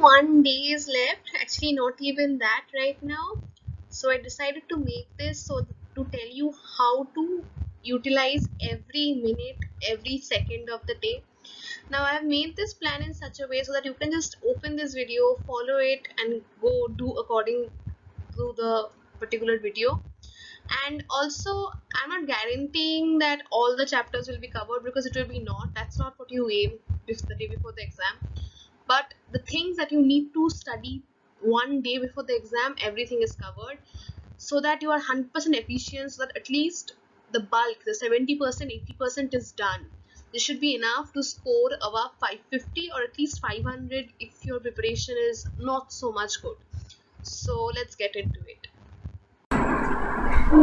1 day is left, actually not even that right now. So I decided to make this to tell you how to utilize every minute, every second of the day. Now I have made this plan in such a way so that you can just open this video, follow it, and go do according to the particular video. And also, I'm not guaranteeing that all the chapters will be covered, because it will be not. That's not what you aim the day before the exam. But the things that you need to study 1 day before the exam, everything is covered, so that you are 100% efficient, so that at least the bulk, the 70%, 80% is done. This should be enough to score above 550 or at least 500 if your preparation is not so much good. So let's get into it.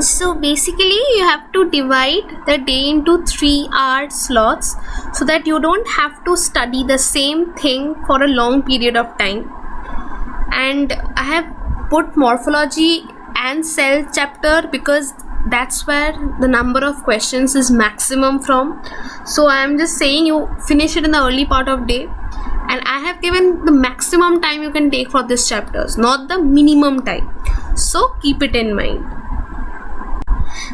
So basically you have to divide the day into 3-hour slots, so that you don't have to study the same thing for a long period of time. And I have put morphology and cell chapter because that's where the number of questions is maximum from. So I am just saying you finish it in the early part of day, and I have given the maximum time you can take for these chapters, not the minimum time. So keep it in mind.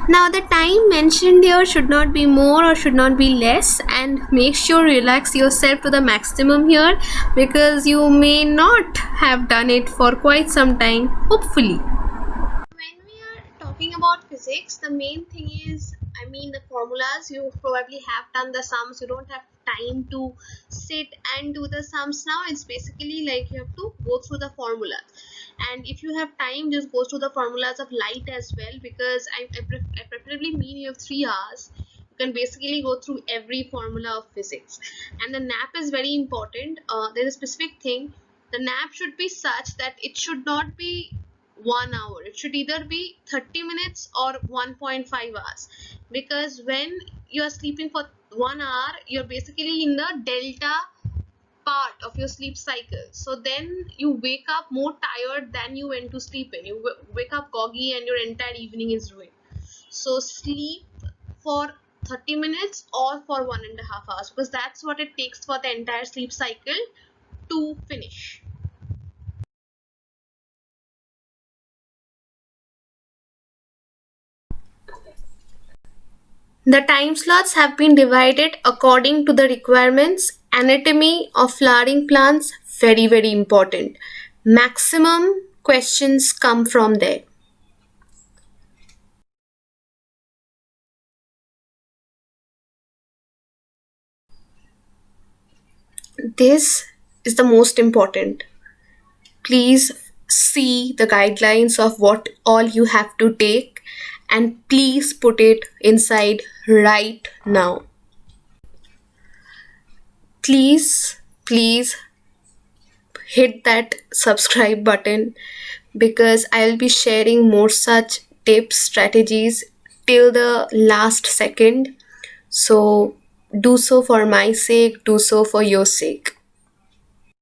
Now the time mentioned here should not be more or should not be less, and make sure relax yourself to the maximum here, because you may not have done it for quite some time, hopefully. When we are talking about physics, the main thing is, the formulas. You probably have done the sums, you don't have time to sit and do the sums now. It's basically like you have to go through the formula, and if you have time, just go through the formulas of light as well, because I preferably mean you have 3 hours. You can basically go through every formula of physics. And the nap is very important. There is a specific thing. The nap should be such that it should not be 1 hour. It should either be 30 minutes or 1.5 hours, because when you are sleeping for 1 hour, you're basically in the delta part of your sleep cycle. So then you wake up more tired than you went to sleep in. You wake up groggy and your entire evening is ruined. So sleep for 30 minutes or for 1.5 hours, because that's what it takes for the entire sleep cycle to finish. The time slots have been divided according to the requirements. Anatomy of flowering plants, very, very important. Maximum questions come from there. This is the most important. Please see the guidelines of what all you have to take, and please put it inside right now. Please hit that subscribe button, because I'll be sharing more such tips, strategies till the last second. So do so for my sake, do so for your sake.